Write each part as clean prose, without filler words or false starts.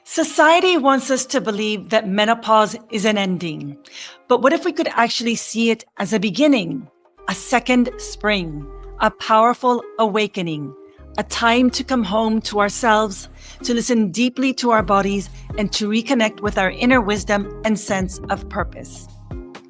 Society wants us to believe that menopause is an ending. But what if we could actually see it as a beginning, a second spring, a powerful awakening, a time to come home to ourselves, to listen deeply to our bodies, and to reconnect with our inner wisdom and sense of purpose?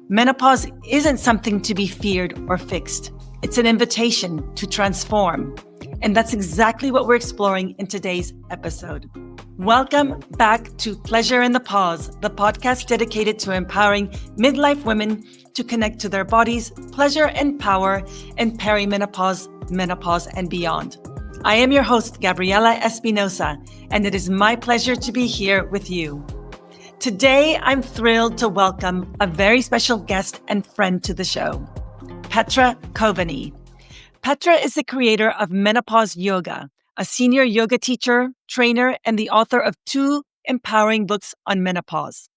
Menopause isn't something to be feared or fixed. It's an invitation to transform. And that's exactly what we're exploring in today's episode. Welcome back to Pleasure in the Pause, the podcast dedicated to empowering midlife women to connect to their bodies, pleasure and power in perimenopause, menopause, and beyond. I am your host, Gabriella Espinosa, and it is my pleasure to be here with you. Today, I'm thrilled to welcome a very special guest and friend to the show, Petra Coveney. Petra is the creator of Menopause Yoga, a senior yoga teacher, trainer, and the author of 2 empowering books on menopause.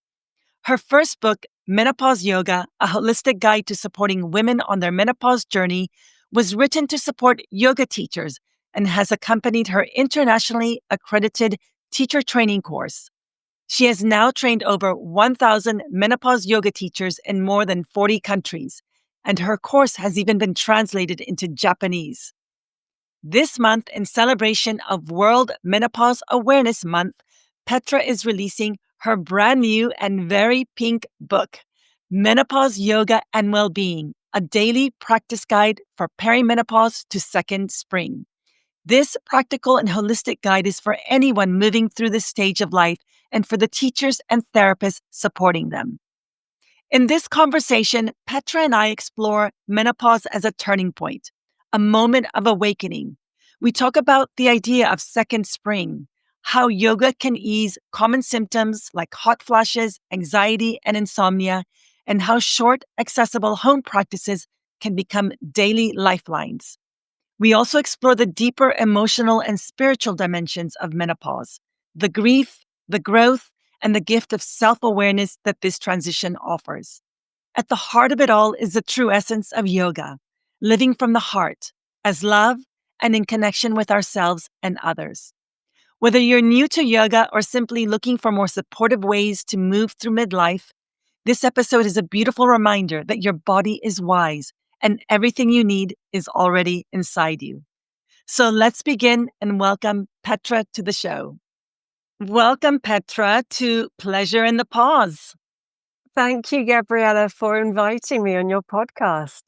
Her first book, Menopause Yoga, a holistic guide to supporting women on their menopause journey, was written to support yoga teachers and has accompanied her internationally accredited teacher training course. She has now trained over 1,000 menopause yoga teachers in more than 40 countries, and her course has even been translated into Japanese. This month, in celebration of World Menopause Awareness Month, Petra is releasing her brand new and very pink book, Menopause Yoga and Wellbeing, a daily practice guide for perimenopause to second spring. This practical and holistic guide is for anyone moving through this stage of life and for the teachers and therapists supporting them. In this conversation, Petra and I explore menopause as a turning point, a moment of awakening. We talk about the idea of second spring, how yoga can ease common symptoms like hot flashes, anxiety, and insomnia, and how short, accessible home practices can become daily lifelines. We also explore the deeper emotional and spiritual dimensions of menopause, the grief, the growth, and the gift of self-awareness that this transition offers. At the heart of it all is the true essence of yoga, living from the heart, as love and in connection with ourselves and others. Whether you're new to yoga or simply looking for more supportive ways to move through midlife, this episode is a beautiful reminder that your body is wise and everything you need is already inside you. So let's begin and welcome Petra to the show. Welcome, Petra, to Pleasure in the Pause. Thank you, Gabriella, for inviting me on your podcast.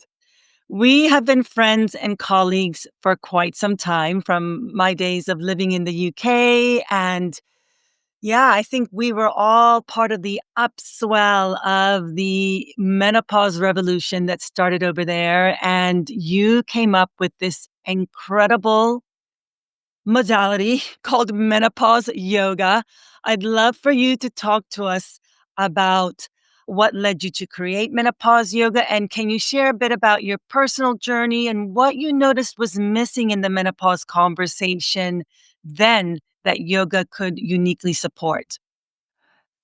We have been friends and colleagues for quite some time, from my days of living in the UK. And I think we were all part of the upswell of the menopause revolution that started over there. And you came up with this incredible modality called Menopause Yoga. I'd love for you to talk to us about what led you to create Menopause Yoga, and can you share a bit about your personal journey and what you noticed was missing in the menopause conversation then that yoga could uniquely support?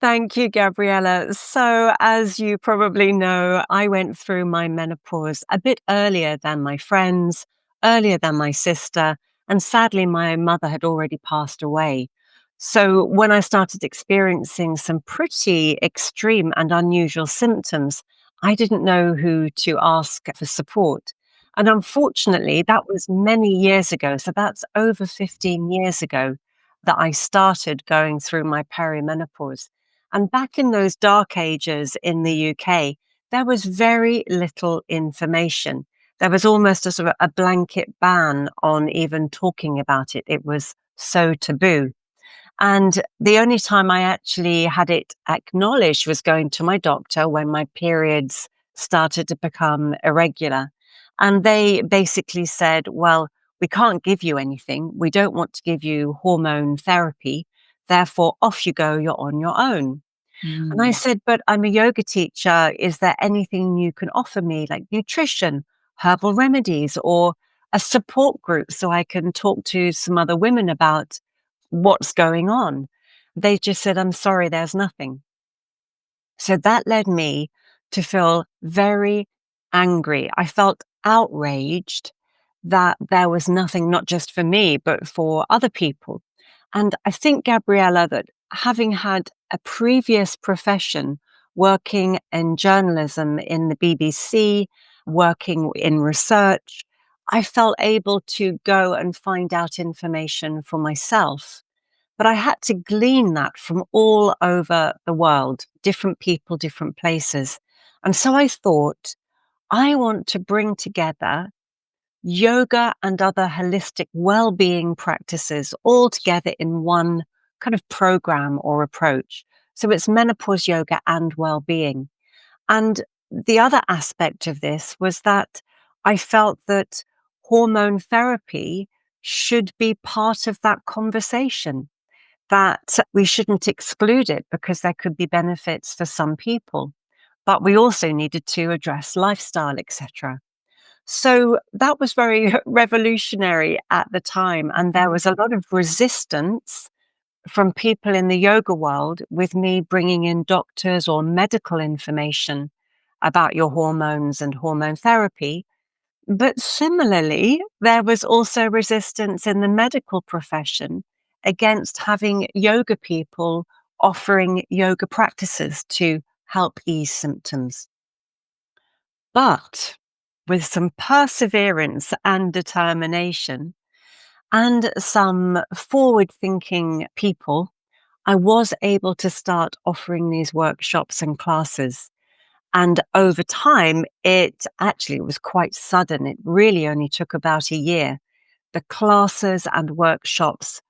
Thank you, Gabriella. So, as you probably know, I went through my menopause a bit earlier than my friends, earlier than my sister, and sadly, my mother had already passed away. So, when I started experiencing some pretty extreme and unusual symptoms, I didn't know who to ask for support. And unfortunately, that was many years ago. So, that's over 15 years ago that I started going through my perimenopause. And back in those dark ages in the UK, there was very little information. There was almost a sort of a blanket ban on even talking about it. It was so taboo. And the only time I actually had it acknowledged was going to my doctor when my periods started to become irregular. And they basically said, well, we can't give you anything. We don't want to give you hormone therapy. Therefore, off you go, you're on your own. And I said, but I'm a yoga teacher. Is there anything you can offer me, like nutrition, herbal remedies, or a support group so I can talk to some other women about what's going on? They just said, I'm sorry, there's nothing. So that led me to feel very angry. I felt outraged that there was nothing, not just for me, but for other people. And I think, Gabriella, that having had a previous profession working in journalism in the BBC, working in research, I felt able to go and find out information for myself. But I had to glean that from all over the world, different people, different places. And so I thought, I want to bring together yoga and other holistic well-being practices all together in one kind of program or approach. So it's menopause yoga and well-being. And the other aspect of this was that I felt that hormone therapy should be part of that conversation, that we shouldn't exclude it because there could be benefits for some people. But we also needed to address lifestyle, etc. So that was very revolutionary at the time. And there was a lot of resistance from people in the yoga world with me bringing in doctors or medical information about your hormones and hormone therapy. But similarly, there was also resistance in the medical profession against having yoga people offering yoga practices to help ease symptoms. But with some perseverance and determination and some forward thinking people, I was able to start offering these workshops and classes. And over time, it actually was quite sudden. It really only took about a year. The classes and workshops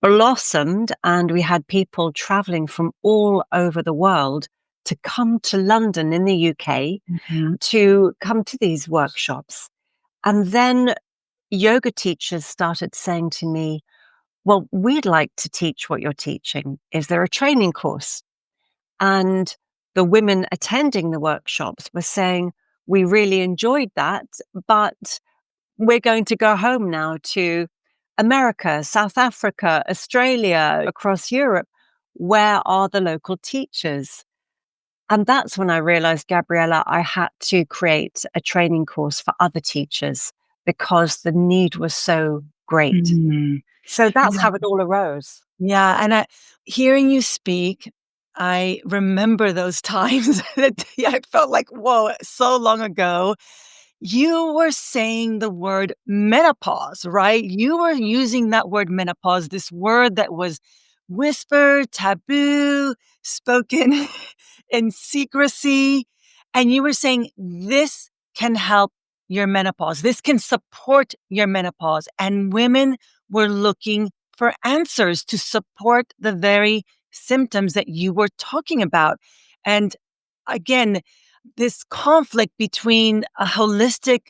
blossomed, and we had people traveling from all over the world to come to London in the UK to come to these workshops. And then yoga teachers started saying to me, well, we'd like to teach what you're teaching. Is there a training course? And the women attending the workshops were saying, we really enjoyed that, but we're going to go home now to America, South Africa, Australia, across Europe. Where are the local teachers? And that's when I realized, Gabriella, I had to create a training course for other teachers because the need was so great. So that's how it all arose. Yeah. And hearing you speak, I remember those times that I felt like, whoa, so long ago. You were saying the word menopause, right? You were using that word menopause, this word that was whispered, taboo, spoken in secrecy. And you were saying this can help your menopause. This can support your menopause. And women were looking for answers to support the very symptoms that you were talking about. And again, this conflict between a holistic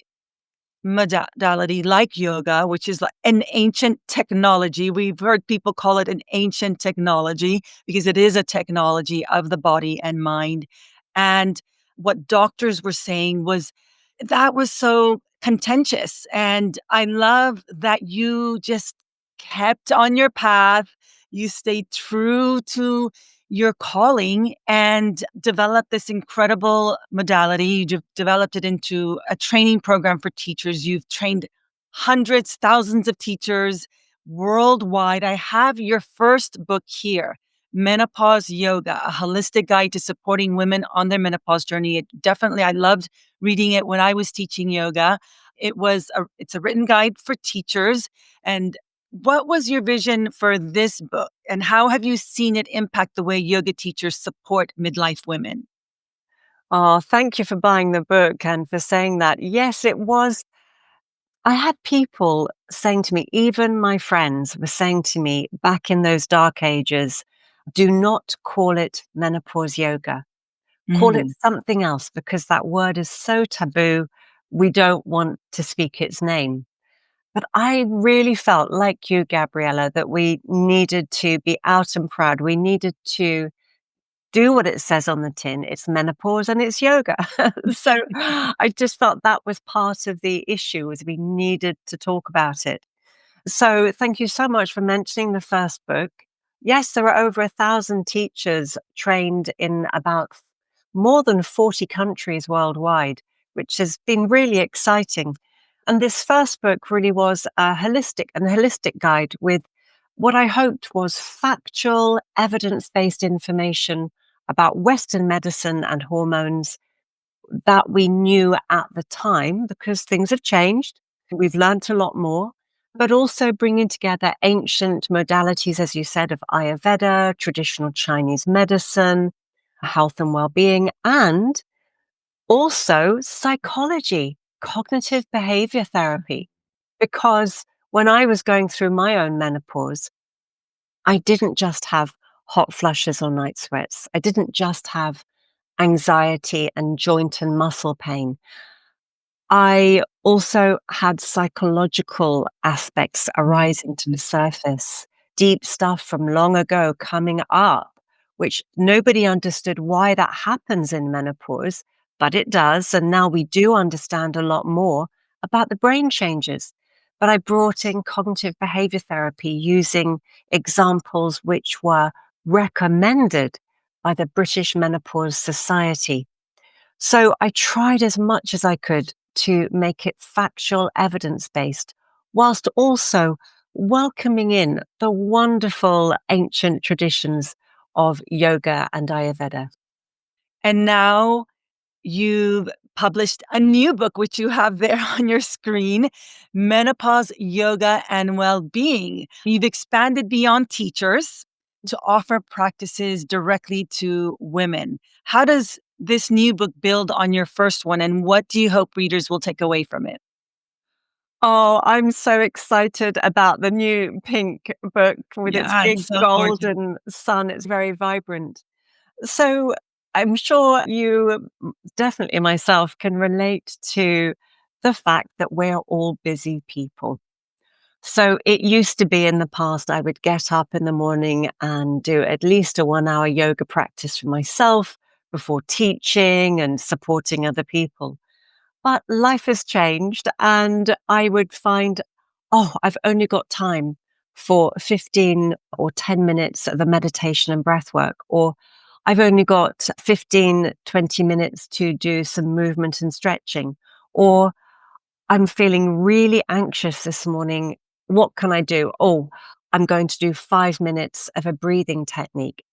modality like yoga, which is like an ancient technology. We've heard people call it an ancient technology because it is a technology of the body and mind. And what doctors were saying was that was so contentious. And I love that you just kept on your path. You stayed true to your calling and developed this incredible modality. You developed it into a training program for teachers. You've trained hundreds, thousands of teachers worldwide. I have your first book here, Menopause Yoga, a holistic guide to supporting women on their menopause journey. I loved reading it when I was teaching yoga. It's a written guide for teachers. And what was your vision for this book, and how have you seen it impact the way yoga teachers support midlife women? Oh, thank you for buying the book and for saying that. Yes, it was. I had people saying to me, even my friends were saying to me back in those dark ages, do not call it menopause yoga. Call it something else because that word is so taboo. We don't want to speak its name. But I really felt like you, Gabriella, that we needed to be out and proud. We needed to do what it says on the tin. It's menopause and it's yoga. So I just felt that was part of the issue, was we needed to talk about it. So thank you so much for mentioning the first book. Yes, there are over 1,000 teachers trained in about more than 40 countries worldwide, which has been really exciting. And this first book really was a holistic guide with what I hoped was factual, evidence-based information about Western medicine and hormones that we knew at the time, because things have changed. We've learnt a lot more, but also bringing together ancient modalities, as you said, of Ayurveda, traditional Chinese medicine, health and well-being, and also psychology, cognitive behavior therapy. Because when I was going through my own menopause, I didn't just have hot flushes or night sweats. I didn't just have anxiety and joint and muscle pain. I also had psychological aspects arising to the surface, deep stuff from long ago coming up, which nobody understood why that happens in menopause, but it does. And now we do understand a lot more about the brain changes. But I brought in cognitive behavior therapy using examples which were recommended by the British Menopause Society. So I tried as much as I could to make it factual, evidence-based, whilst also welcoming in the wonderful ancient traditions of yoga and Ayurveda. And now you've published a new book, which you have there on your screen, Menopause, Yoga, and Well-Being. You've expanded beyond teachers to offer practices directly to women. How does this new book build on your first one, and what do you hope readers will take away from it? Oh, I'm so excited about the new pink book with its Yeah, big it's so gorgeous. golden sun. It's very vibrant. So I'm sure you, definitely myself, can relate to the fact that we're all busy people. So it used to be in the past, I would get up in the morning and do at least a 1 hour yoga practice for myself before teaching and supporting other people. But life has changed, and I would find, oh, I've only got time for 15 or 10 minutes of a meditation and breath work, or I've only got 15, 20 minutes to do some movement and stretching, or I'm feeling really anxious this morning. What can I do? Oh, I'm going to do 5 minutes of a breathing technique.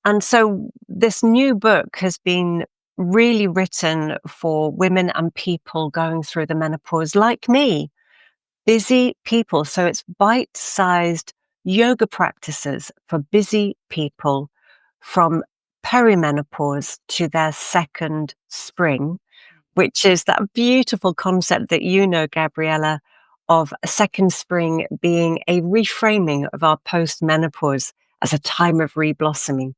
And so this new book has been really written for women and people going through the menopause like me, busy people. So it's bite-sized yoga practices for busy people from perimenopause to their second spring, which is that beautiful concept that you know, Gabriella, of a second spring being a reframing of our post-menopause as a time of reblossoming.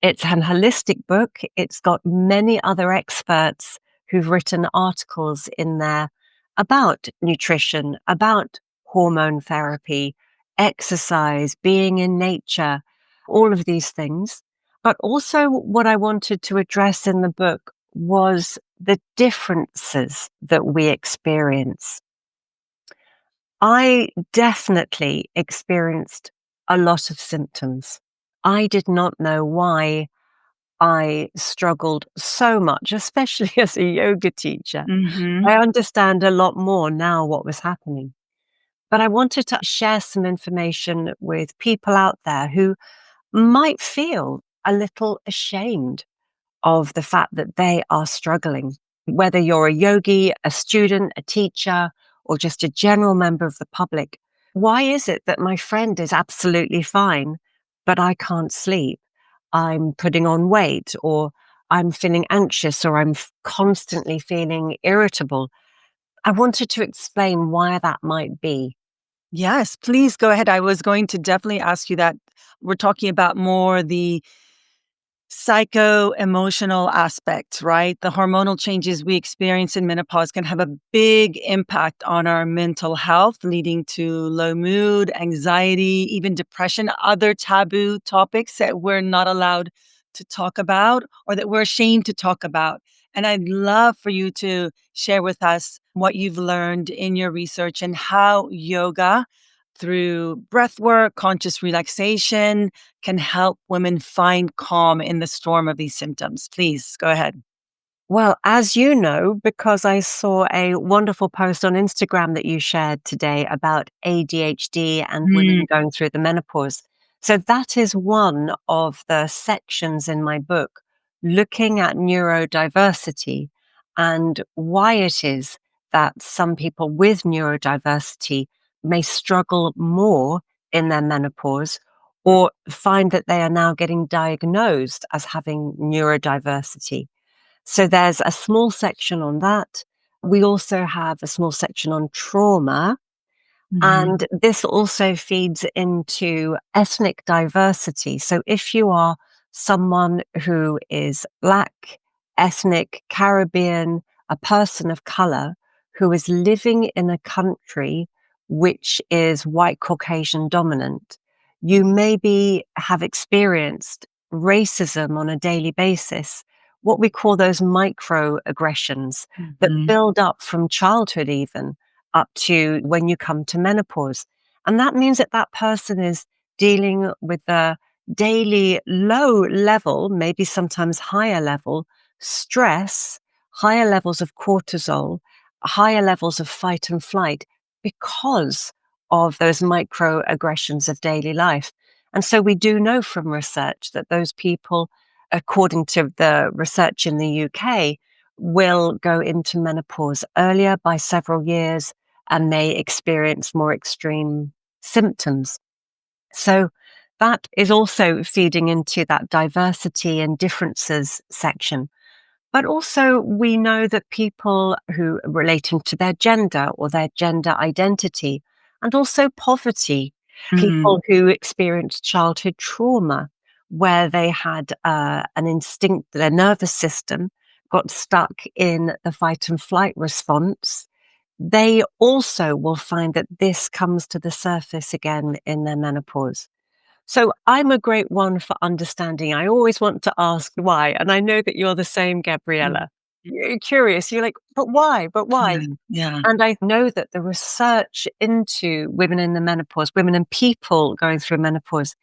It's an holistic book. It's got many other experts who've written articles in there about nutrition, about hormone therapy, exercise, being in nature, all of these things. But also what I wanted to address in the book was the differences that we experience. I definitely experienced a lot of symptoms. I did not know why I struggled so much, especially as a yoga teacher. I Mhm. understand a lot more now what was happening. But I wanted to share some information with people out there who might feel a little ashamed of the fact that they are struggling. Whether you're a yogi, a student, a teacher, or just a general member of the public, why is it that my friend is absolutely fine, but I can't sleep? I'm putting on weight, or I'm feeling anxious, or constantly feeling irritable. I wanted to explain why that might be. Yes, please go ahead. I was going to definitely ask you that. We're talking about more the psycho-emotional aspect, right? The hormonal changes we experience in menopause can have a big impact on our mental health, leading to low mood, anxiety, even depression, other taboo topics that we're not allowed to talk about or that we're ashamed to talk about. And I'd love for you to share with us what you've learned in your research and how yoga, through breath work, conscious relaxation, can help women find calm in the storm of these symptoms. Please go ahead. Well, as you know, because I saw a wonderful post on Instagram that you shared today about ADHD and Mm, women going through the menopause. So that is one of the sections in my book looking at neurodiversity and why it is that some people with neurodiversity may struggle more in their menopause or find that they are now getting diagnosed as having neurodiversity. So there's a small section on that. We also have a small section on trauma. mhm, And this also feeds into ethnic diversity. So if you are someone who is Black, ethnic, Caribbean, a person of color who is living in a country which is white Caucasian dominant, you maybe have experienced racism on a daily basis, what we call those microaggressions that mhm, build up from childhood even up to when you come to menopause. And that means that that person is dealing with a daily low level, maybe sometimes higher level stress, higher levels of cortisol, higher levels of fight and flight because of those microaggressions of daily life. And so we do know from research that those people, according to the research in the UK, will go into menopause earlier by several years and may experience more extreme symptoms. So that is also feeding into that diversity and differences section. But also, we know that people who relating to their gender or their gender identity, and also poverty, mhm. people who experienced childhood trauma, where they had an instinct, their nervous system got stuck in the fight and flight response, they also will find that this comes to the surface again in their menopause. So I'm a great one for understanding. I always want to ask why. And I know that you're the same, Mm. Gabriella. You're curious. You're like, but why? But why? Yeah, yeah. And I know that the research into women in the menopause, women and people going through menopause,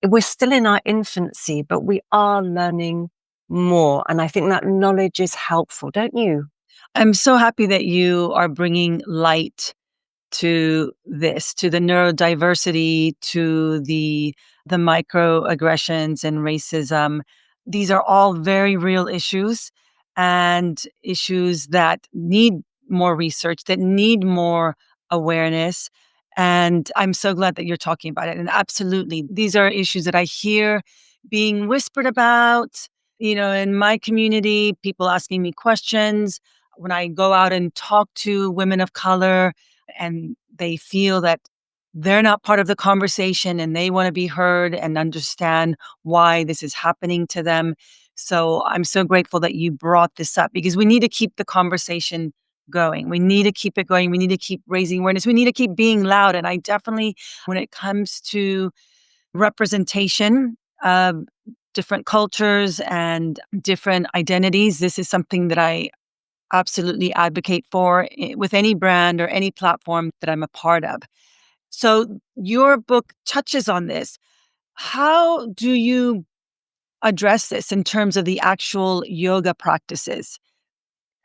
we're still in our infancy, but we are learning more. And I think that knowledge is helpful, don't you? I'm so happy that you are bringing light to this, to the neurodiversity, to the microaggressions and racism. These are all very real issues and issues that need more research, that need more awareness. And I'm so glad that you're talking about it. And absolutely, these are issues that I hear being whispered about, in my community, people asking me questions. When I go out and talk to women of color, and they feel that they're not part of the conversation and they want to be heard and understand why this is happening to them. So I'm so grateful that you brought this up because we need to keep the conversation going. We need to keep it going. We need to keep raising awareness. We need to keep being loud. And I definitely, when it comes to representation of different cultures and different identities, this is something that I absolutely advocate for with any brand or any platform that I'm a part of. So your book touches on this. How do you address this in terms of the actual yoga practices?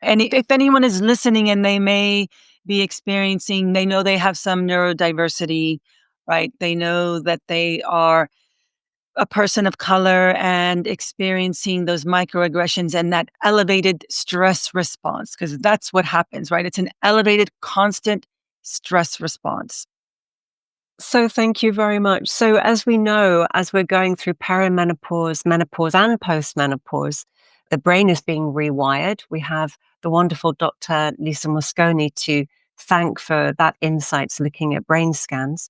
And if anyone is listening and they may be experiencing, they know they have some neurodiversity, right? They know that they are a person of color and experiencing those microaggressions and that elevated stress response, because that's what happens, right? It's an elevated, constant stress response. So thank you very much. So as we know, as we're going through perimenopause, menopause, and postmenopause, the brain is being rewired. We have the wonderful Dr. Lisa Mosconi to thank for that insights looking at brain scans.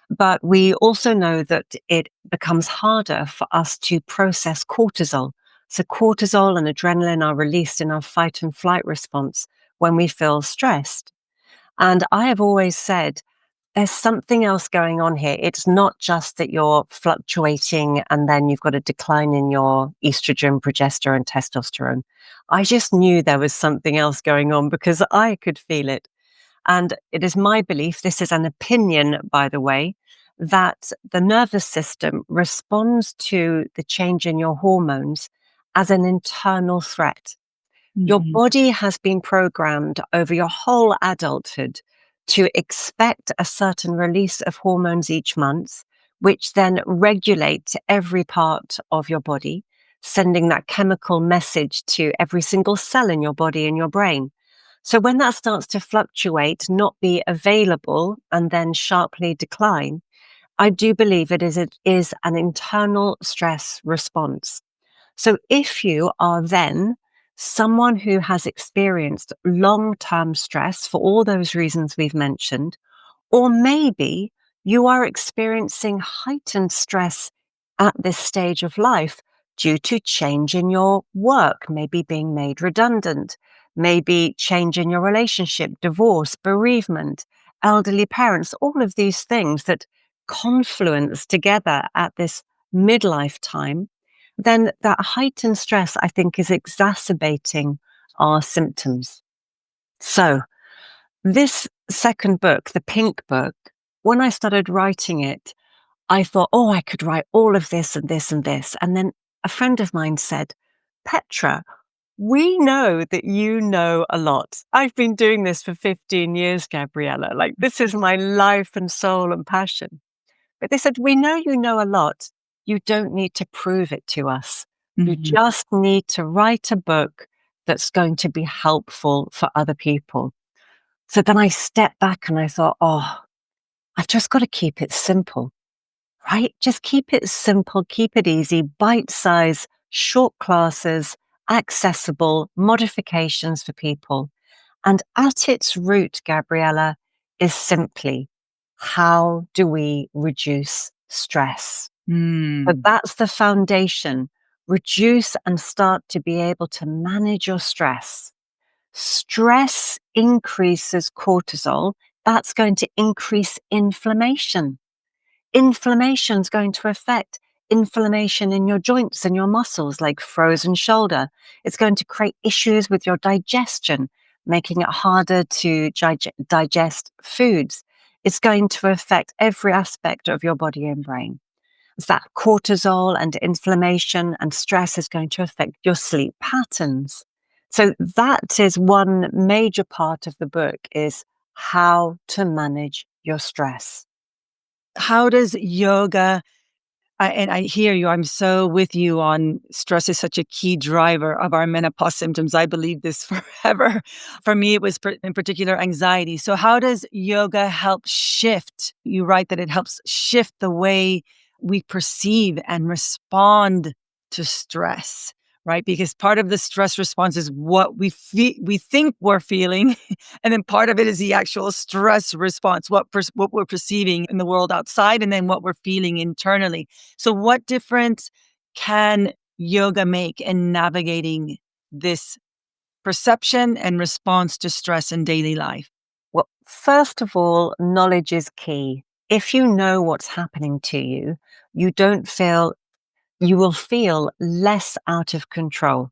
But we also know that it becomes harder for us to process cortisol. So cortisol and adrenaline are released in our fight and flight response when we feel stressed. And I have always said there's something else going on here. It's not just that you're fluctuating and then you've got a decline in your estrogen, progesterone, testosterone. I just knew there was something else going on because I could feel it. And it is my belief, this is an opinion, by the way, that the nervous system responds to the change in your hormones as an internal threat. Your Mhm. body has been programmed over your whole adulthood to expect a certain release of hormones each month, which then regulate every part of your body, sending that chemical message to every single cell in your body and your brain. So when that starts to fluctuate, not be available, and then sharply decline, I do believe it is an internal stress response. So if you are then someone who has experienced long-term stress for all those reasons we've mentioned, or maybe you are experiencing heightened stress at this stage of life due to change in your work, maybe being made redundant, maybe change in your relationship, divorce, bereavement, elderly parents, all of these things that confluence together at this midlife time, then that heightened stress, I think, is exacerbating our symptoms. So this second book, the pink book, when I started writing it, I thought, oh, I could write all of this and this and this. And then a friend of mine said, Petra, we know that you know a lot. I've been doing this for 15 years, Gabriella. Like, this is my life and soul and passion. But they said, we know you know a lot. You don't need to prove it to us. You Mhm. just need to write a book that's going to be helpful for other people. So then I stepped back and I thought, oh, I've just got to keep it simple, right? Just keep it simple, keep it easy, bite size, short classes, accessible, modifications for people. And at its root, Gabriella, is simply, how do we reduce stress? But Mm. that's the foundation. Reduce and start to be able to manage your stress. Stress increases cortisol. That's going to increase inflammation. Inflammation is going to affect inflammation in your joints and your muscles, like frozen shoulder. It's going to create issues with your digestion, making it harder to digest foods. It's going to affect every aspect of your body and brain. It's that cortisol and inflammation and stress is going to affect your sleep patterns. So that is one major part of the book, is how to manage your stress. How does yoga and I hear you. I'm so with you on stress is such a key driver of our menopause symptoms. I believe this forever. For me, it was in particular anxiety. So, how does yoga help shift? You write that it helps shift the way we perceive and respond to stress, right? Because part of the stress response is what we think we're feeling, and then part of it is the actual stress response, what we're perceiving in the world outside, and then what we're feeling internally. So, what difference can yoga make in navigating this perception and response to stress in daily life? Well, first of all, knowledge is key. If you know what's happening to you, you will feel less out of control.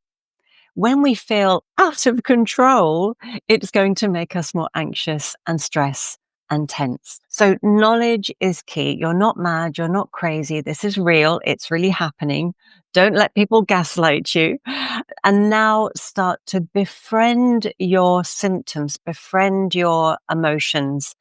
When we feel out of control, it's going to make us more anxious and stressed and tense. So knowledge is key. You're not mad. You're not crazy. This is real. It's really happening. Don't let people gaslight you. And now start to befriend your symptoms, befriend your emotions,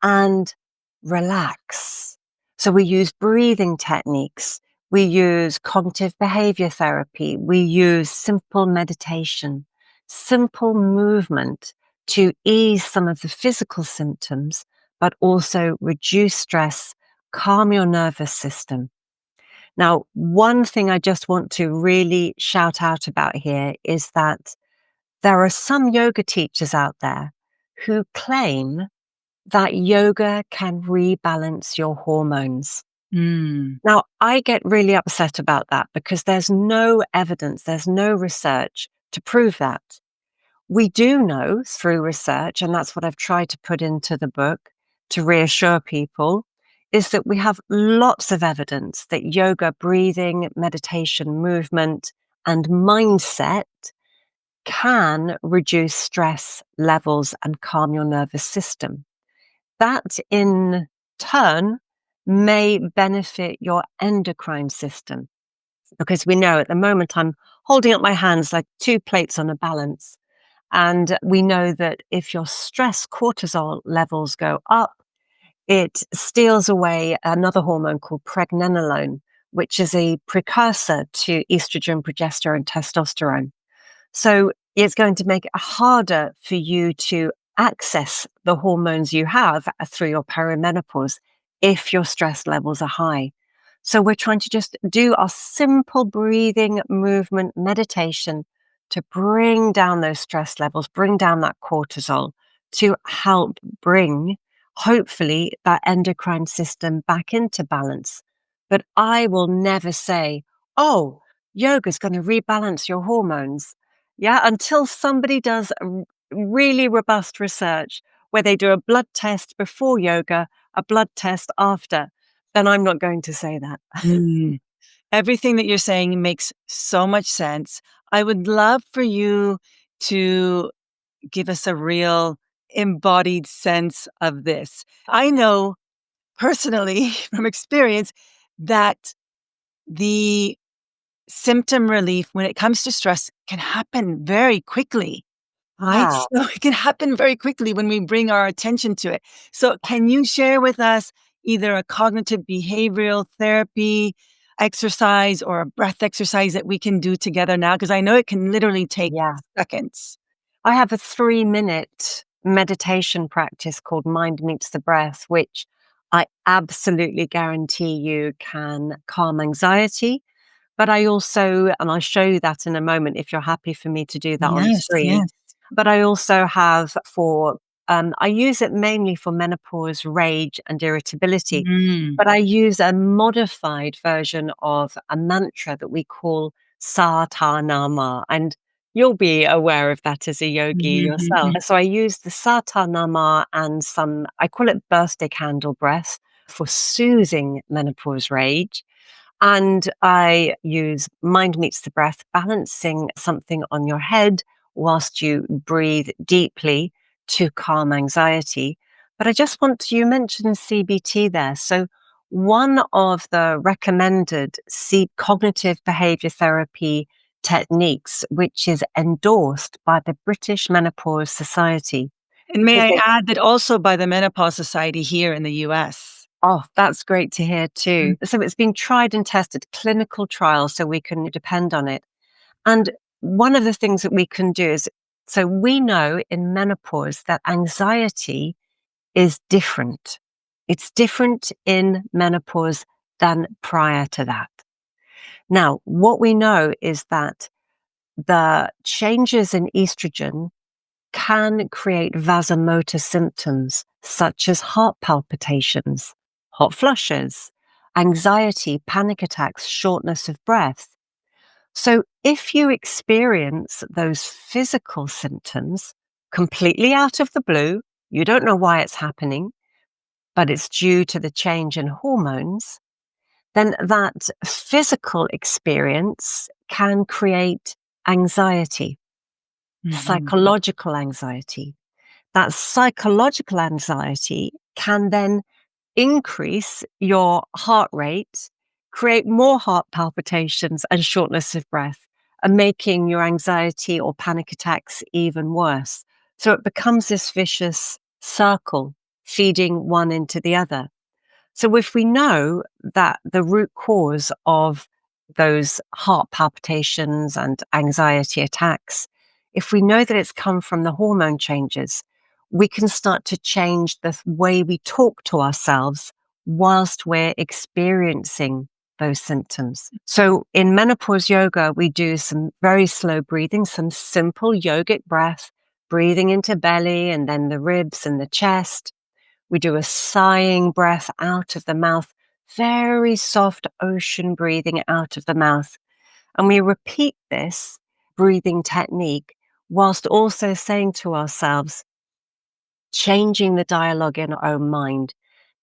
and relax. So we use breathing techniques. We use cognitive behavior therapy. We use simple meditation, simple movement to ease some of the physical symptoms, but also reduce stress, calm your nervous system. Now, one thing I just want to really shout out about here is that there are some yoga teachers out there who claim that yoga can rebalance your hormones. Mm. Now, I get really upset about that because there's no evidence, there's no research to prove that. We do know through research, and that's what I've tried to put into the book to reassure people, is that we have lots of evidence that yoga, breathing, meditation, movement, and mindset can reduce stress levels and calm your nervous system. That in turn may benefit your endocrine system, because we know at the moment I'm holding up my hands like two plates on a balance. And we know that if your stress cortisol levels go up, it steals away another hormone called pregnenolone, which is a precursor to estrogen, progesterone, testosterone. So it's going to make it harder for you to access the hormones you have through your perimenopause if your stress levels are high. So we're trying to just do our simple breathing, movement, meditation to bring down those stress levels, bring down that cortisol to help bring, hopefully, that endocrine system back into balance. But I will never say, oh, yoga's going to rebalance your hormones. Yeah, until somebody does really robust research where they do a blood test before yoga, a blood test after, then I'm not going to say that. Mm. Everything that you're saying makes so much sense. I would love for you to give us a real embodied sense of this. I know personally from experience that the symptom relief when it comes to stress can happen very quickly. Right? Wow. So it can happen very quickly when we bring our attention to it. So can you share with us either a cognitive behavioral therapy exercise or a breath exercise that we can do together now? Because I know it can literally take Yeah. seconds. I have a 3-minute meditation practice called Mind Meets the Breath, which I absolutely guarantee you can calm anxiety. But I also, and I'll show you that in a moment if you're happy for me to do that on Yes, screen. yes. But I also have I use it mainly for menopause, rage, and irritability. Mm. But I use a modified version of a mantra that we call Satanama. And you'll be aware of that as a yogi Mhm, yourself. mhm. So I use the Satanama and I call it birthday candle breath for soothing menopause rage. And I use Mind Meets the Breath, balancing something on your head whilst you breathe deeply to calm anxiety. But I just you mentioned CBT there. So one of the recommended cognitive behavior therapy techniques, which is endorsed by the British Menopause Society. And may Is I it, add that also by the Menopause Society here in the US. oh, that's great to hear Mm. too. So it's been tried and tested, clinical trials, so we can depend on it. And one of the things that we can do is, so we know in menopause that anxiety is different. It's different in menopause than prior to that. Now, what we know is that the changes in estrogen can create vasomotor symptoms such as heart palpitations, hot flushes, anxiety, panic attacks, shortness of breath. So if you experience those physical symptoms completely out of the blue, you don't know why it's happening, but it's due to the change in hormones, then that physical experience can create anxiety, Mhm. psychological anxiety. That psychological anxiety can then increase your heart rate, create more heart palpitations and shortness of breath, and making your anxiety or panic attacks even worse. So it becomes this vicious circle, feeding one into the other. So if we know that the root cause of those heart palpitations and anxiety attacks, if we know that it's come from the hormone changes, we can start to change the way we talk to ourselves whilst we're experiencing those symptoms. So in menopause yoga, we do some very slow breathing, some simple yogic breath, breathing into belly and then the ribs and the chest. We do a sighing breath out of the mouth, very soft ocean breathing out of the mouth. And we repeat this breathing technique whilst also saying to ourselves, changing the dialogue in our own mind,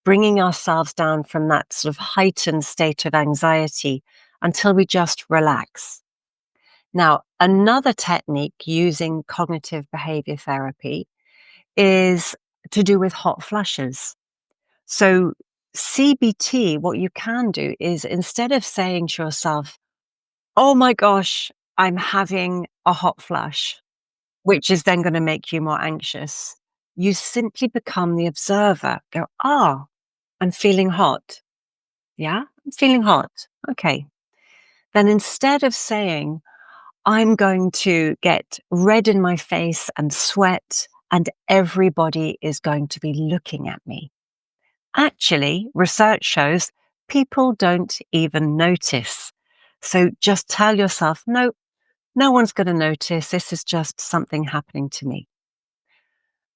bringing ourselves down from that sort of heightened state of anxiety until we just relax. Now, another technique using cognitive behavior therapy is to do with hot flushes. So CBT, what you can do is instead of saying to yourself, oh my gosh, I'm having a hot flush, which is then going to make you more anxious. You simply become the observer. Go, I'm feeling hot. Yeah, I'm feeling hot. Okay. Then instead of saying, I'm going to get red in my face and sweat, and everybody is going to be looking at me. Actually, research shows people don't even notice. So just tell yourself, no, no one's going to notice. This is just something happening to me.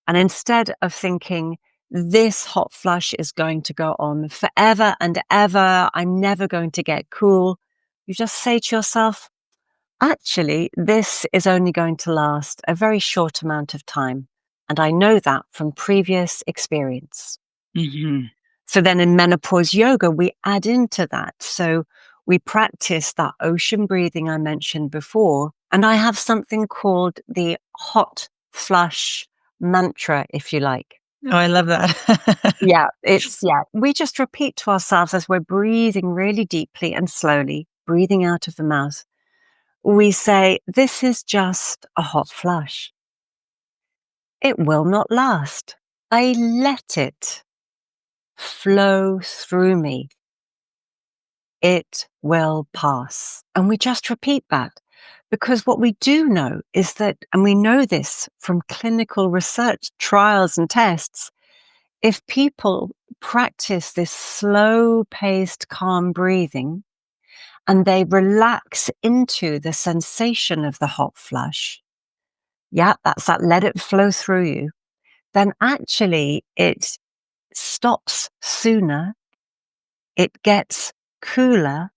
And instead of thinking, this hot flush is going to go on forever and ever, I'm never going to get cool, you just say to yourself, actually, this is only going to last a very short amount of time. And I know that from previous experience. Mm-hmm. So then in menopause yoga, we add into that. So we practice that ocean breathing I mentioned before. And I have something called the hot flush mantra, if you like. Oh, I love that. We just repeat to ourselves as we're breathing really deeply and slowly, breathing out of the mouth. We say, this is just a hot flush. It will not last. I let it flow through me. It will pass. And we just repeat that because what we do know is that, and we know this from clinical research, trials and tests, if people practice this slow paced, calm breathing and they relax into the sensation of the hot flush, that's that let it flow through you, then actually it stops sooner, it gets cooler,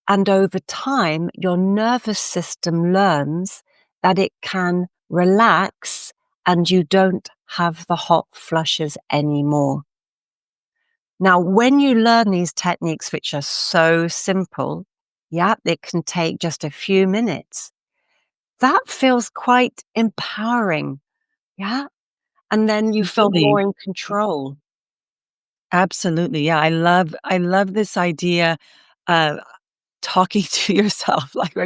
and over time, your nervous system learns that it can relax and you don't have the hot flushes anymore. Now, when you learn these techniques, which are so simple, it can take just a few minutes. That feels quite empowering. Yeah. And then you feel Absolutely. more in control. Absolutely. Yeah. I love this idea of talking to yourself. Like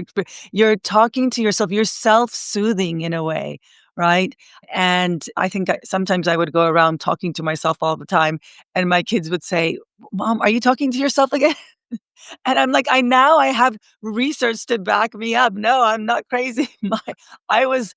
you're talking to yourself, you're self-soothing in a way, right? And I think sometimes I would go around talking to myself all the time, and my kids would say, "Mom, are you talking to yourself again?" And I'm like, I have research to back me up. No, I'm not crazy. I was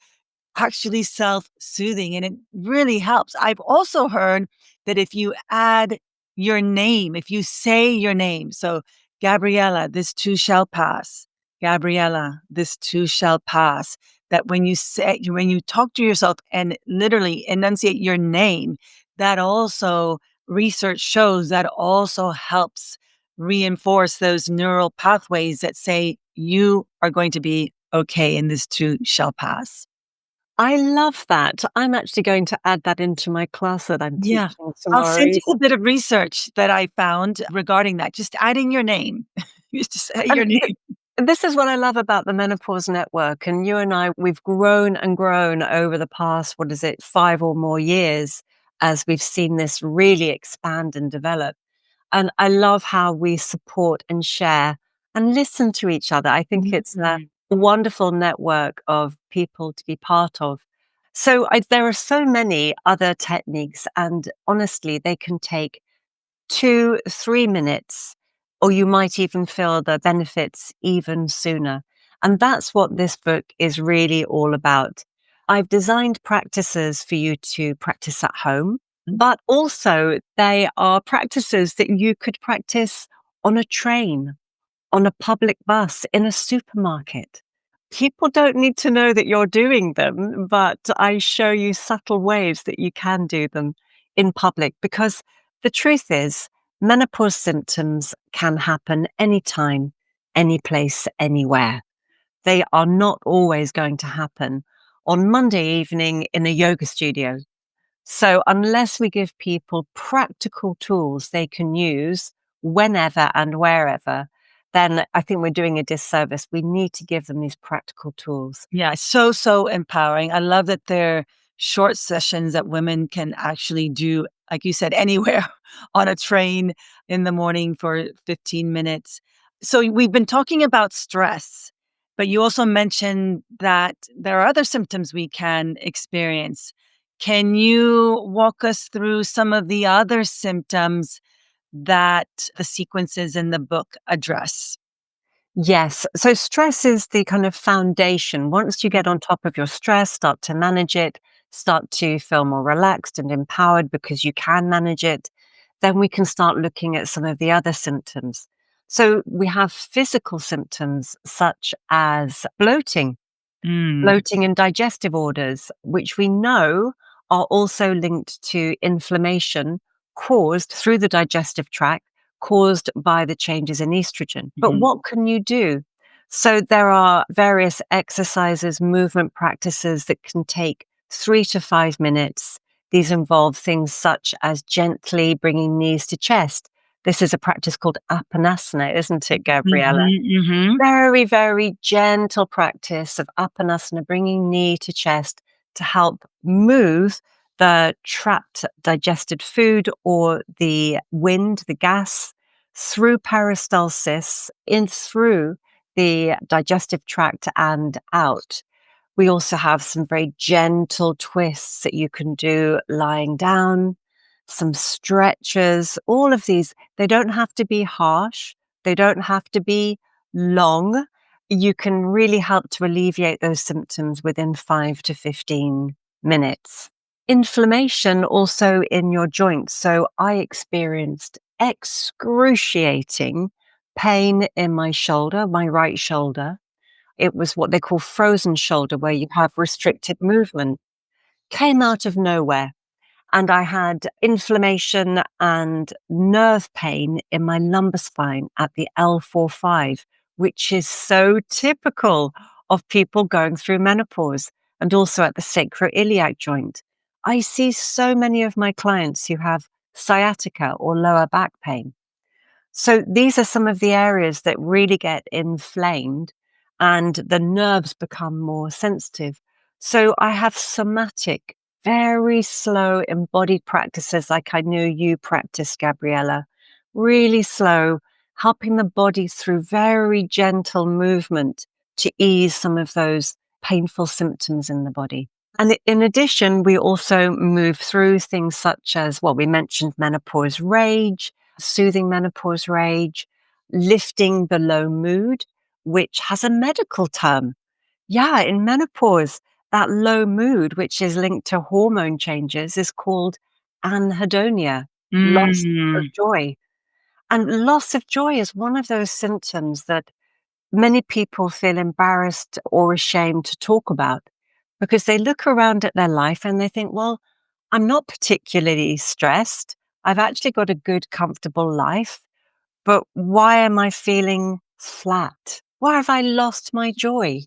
actually self-soothing, and it really helps. I've also heard that if you add your name, if you say your name, so Gabriella, this too shall pass. Gabriella, this too shall pass. That when you talk to yourself and literally enunciate your name, that also research shows that also helps reinforce those neural pathways that say you are going to be okay and this too shall pass. I love that. I'm actually going to add that into my class that I'm Yeah. teaching I'll tomorrow. send you a bit of research that I found regarding that, just adding your name. You just say And your name. this is what I love about the Menopause Network. And you and I, we've grown and grown over the past, 5 or more years as we've seen this really expand and develop. And I love how we support and share and listen to each other. I think it's a Mhm. wonderful network of people to be part of. So there are so many other techniques, and honestly, they can take 2, 3 minutes, or you might even feel the benefits even sooner. And that's what this book is really all about. I've designed practices for you to practice at home, but also they are practices that you could practice on a train, on a public bus, in a supermarket. People don't need to know that you're doing them, but I show you subtle ways that you can do them in public because the truth is, menopause symptoms can happen anytime, any place, anywhere. They are not always going to happen on Monday evening in a yoga studio. So unless we give people practical tools they can use whenever and wherever, then I think we're doing a disservice. We need to give them these practical tools. Yeah, so empowering. I love that they're short sessions that women can actually do, like you said, anywhere on a train in the morning for 15 minutes. So we've been talking about stress, But you also mentioned that there are other symptoms we can experience. Can you walk us through some of the other symptoms that the sequences in the book address? Yes. So stress is the kind of foundation. Once you get on top of your stress, start to manage it, start to feel more relaxed and empowered because you can manage it, then we can start looking at some of the other symptoms. So we have physical symptoms such as Mm. bloating and digestive orders, which we know are also linked to inflammation caused through the digestive tract, caused by the changes in estrogen. But Mhm. what can you do? So there are various exercises, movement practices that can take 3 to 5 minutes. These involve things such as gently bringing knees to chest. This is a practice called apanasana, isn't it, Gabriella? Mhm, mhm. Very, very gentle practice of apanasana, bringing knee to chest to help move the trapped digested food or the wind, the gas, through peristalsis, in through the digestive tract and out. We also have some very gentle twists that you can do lying down, some stretches, all of these. They don't have to be harsh. They don't have to be long. You can really help to alleviate those symptoms within 5 to 15 minutes. Inflammation also in your joints. So I experienced excruciating pain in my shoulder, my right shoulder. It was what they call frozen shoulder, where you have restricted movement. Came out of nowhere. And I had inflammation and nerve pain in my lumbar spine at the L45, which is so typical of people going through menopause, and also at the sacroiliac joint. I see so many of my clients who have sciatica or lower back pain. So these are some of the areas that really get inflamed and the nerves become more sensitive. So I have somatic, very slow embodied practices like I knew you practiced, Gabriella. Really slow, helping the body through very gentle movement to ease some of those painful symptoms in the body. And in addition, we also move through things such as, well, we mentioned menopause rage, soothing menopause rage, lifting the low mood, which has a medical term. Yeah, in menopause, that low mood, which is linked to hormone changes, is called anhedonia, loss of Mm. joy. And loss of joy is one of those symptoms that many people feel embarrassed or ashamed to talk about because they look around at their life and they think, well, I'm not particularly stressed. I've actually got a good, comfortable life, but why am I feeling flat? Why have I lost my joy?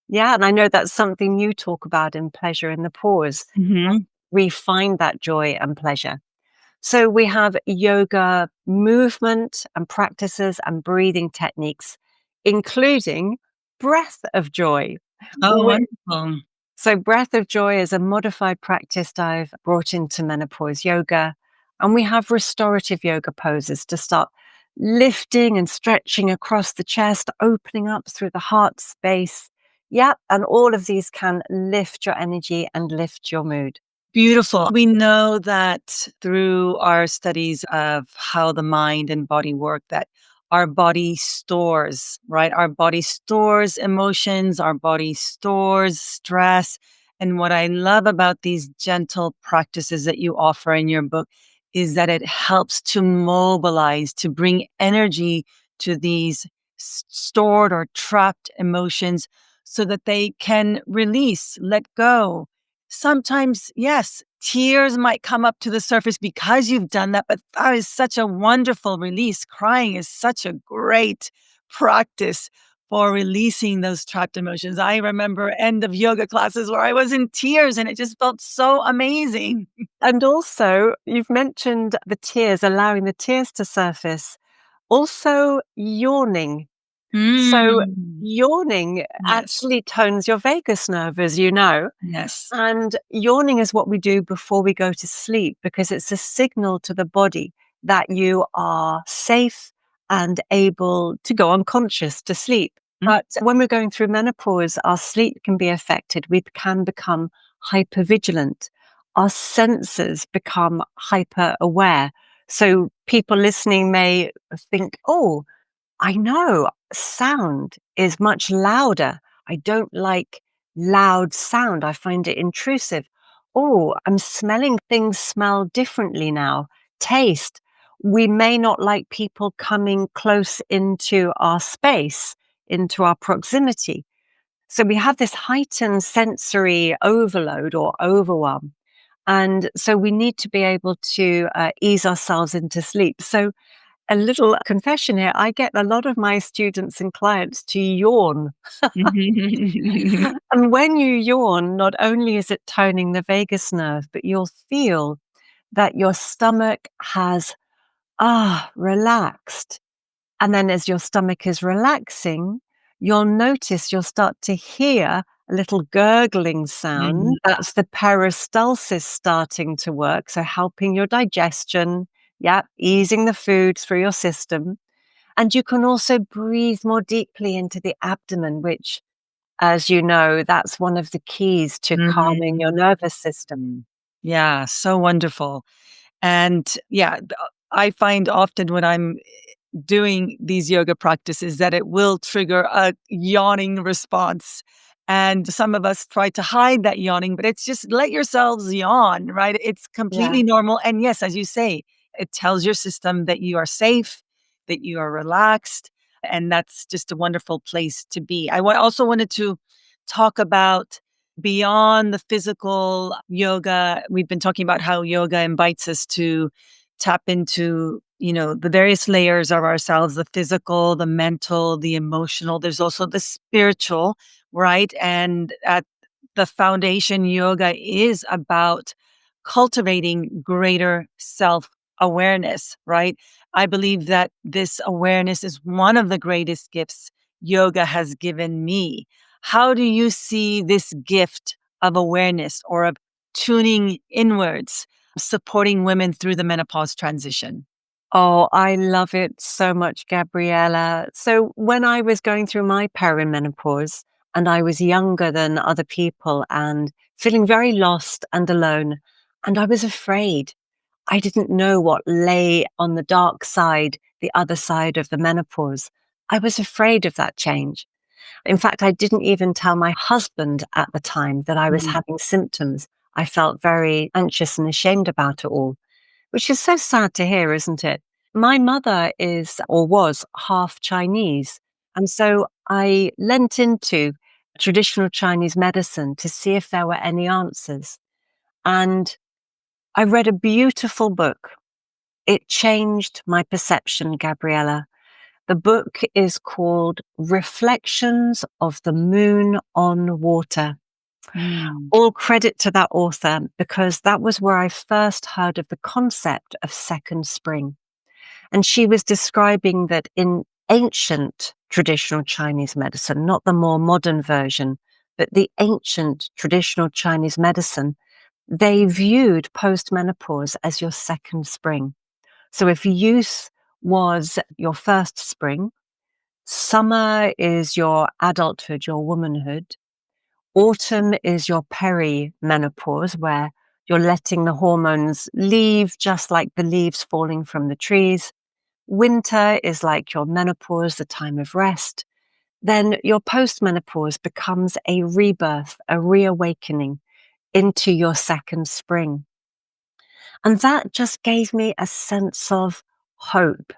Yeah. And I know that's something you talk about in Pleasure in the Pause. Mhm. We find that joy and pleasure. So we have yoga movement and practices and breathing techniques, including breath of joy. Oh, Whi- wonderful. So breath of joy is a modified practice I've brought into menopause yoga. And we have restorative yoga poses to start lifting and stretching across the chest, opening up through the heart space. Yeah. And all of these can lift your energy and lift your mood. Beautiful. We know that through our studies of how the mind and body work, that our body stores, right? Our body stores emotions, our body stores stress. And what I love about these gentle practices that you offer in your book is that it helps to mobilize, to bring energy to these stored or trapped emotions so that they can release, let go. Sometimes, yes, tears might come up to the surface because you've done that, but that is such a wonderful release. Crying is such a great practice for releasing those trapped emotions. I remember end of yoga classes where I was in tears and it just felt so amazing. And also, you've mentioned the tears, allowing the tears to surface. Also, yawning. So, Mm. yawning Yes. actually tones your vagus nerve, as you know. Yes. And yawning is what we do before we go to sleep because it's a signal to the body that you are safe and able to go unconscious to sleep. But when we're going through menopause, our sleep can be affected. We can become hypervigilant. Our senses become hyper aware. So people listening may think, oh, I know sound is much louder. I don't like loud sound. I find it intrusive. Oh, I'm smelling things smell differently now. Taste. We may not like people coming close into our space, into our proximity. So we have this heightened sensory overload or overwhelm. And so we need to be able to ease ourselves into sleep. So a little confession here. I get a lot of my students and clients to yawn. And when you yawn, not only is it toning the vagus nerve, but you'll feel that your stomach has, relaxed. And then as your stomach is relaxing, you'll start to hear a little gurgling sound. That's the peristalsis starting to work. So helping your digestion. Yeah, easing the food through your system. And you can also breathe more deeply into the abdomen, which, as you know, that's one of the keys to calming your nervous system. Yeah, so wonderful. And yeah, I find often when I'm doing these yoga practices that it will trigger a yawning response. And some of us try to hide that yawning, but it's just let yourselves yawn, right? It's Yeah. completely normal. And yes, as you say, it tells your system that you are safe, that you are relaxed. And that's just a wonderful place to be. Also wanted to talk about beyond the physical yoga. We've been talking about how yoga invites us to tap into, the various layers of ourselves, the physical, the mental, the emotional. There's also the spiritual, right? And at the foundation, yoga is about cultivating greater self awareness, right? I believe that this awareness is one of the greatest gifts yoga has given me. How do you see this gift of awareness or of tuning inwards supporting women through the menopause transition? Oh, I love it so much, Gabriella. So when I was going through my perimenopause and I was younger than other people and feeling very lost and alone, and I was afraid. I didn't know what lay on the dark side, the other side of the menopause. I was afraid of that change. In fact, I didn't even tell my husband at the time that I was Mm, having symptoms. I felt very anxious and ashamed about it all, which is so sad to hear, isn't it? My mother is or was half Chinese. And so I lent into traditional Chinese medicine to see if there were any answers. And I read a beautiful book. It changed my perception, Gabriella. The book is called Reflections of the Moon on Water. mm, All credit to that author because that was where I first heard of the concept of second spring. And she was describing that in ancient traditional Chinese medicine, not the more modern version, but the ancient traditional Chinese medicine, they viewed postmenopause as your second spring. So if youth was your first spring, summer is your adulthood, your womanhood, autumn is your perimenopause, where you're letting the hormones leave, just like the leaves falling from the trees. Winter is like your menopause, the time of rest. Then your postmenopause becomes a rebirth, a reawakening into your second spring. And that just gave me a sense of hope,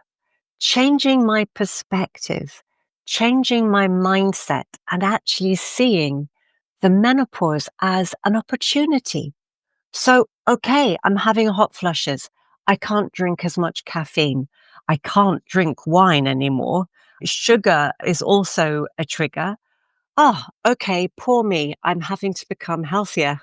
changing my perspective, changing my mindset, and actually seeing the menopause as an opportunity. So, okay, I'm having hot flushes. I can't drink as much caffeine. I can't drink wine anymore. Sugar is also a trigger. Oh, okay, poor me. I'm having to become healthier.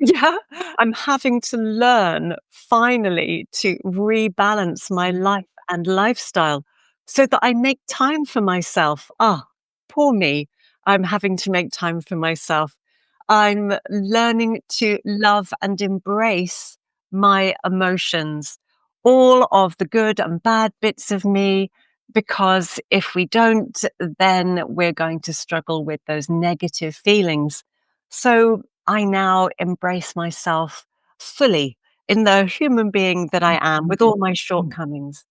Yeah, I'm having to learn finally to rebalance my life and lifestyle so that I make time for myself. Poor me. I'm having to make time for myself. I'm learning to love and embrace my emotions, all of the good and bad bits of me, because if we don't, then we're going to struggle with those negative feelings. So I now embrace myself fully in the human being that I am with all my shortcomings.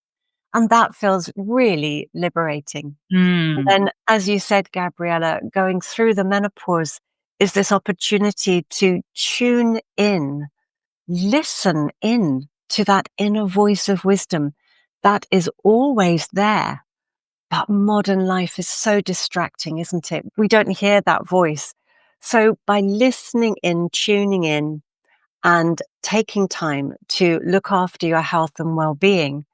And that feels really liberating. And Mm. then, as you said, Gabriella, going through the menopause is this opportunity to tune in, listen in to that inner voice of wisdom that is always there. But modern life is so distracting, isn't it? We don't hear that voice. So by listening in, tuning in, and taking time to look after your health and well-being,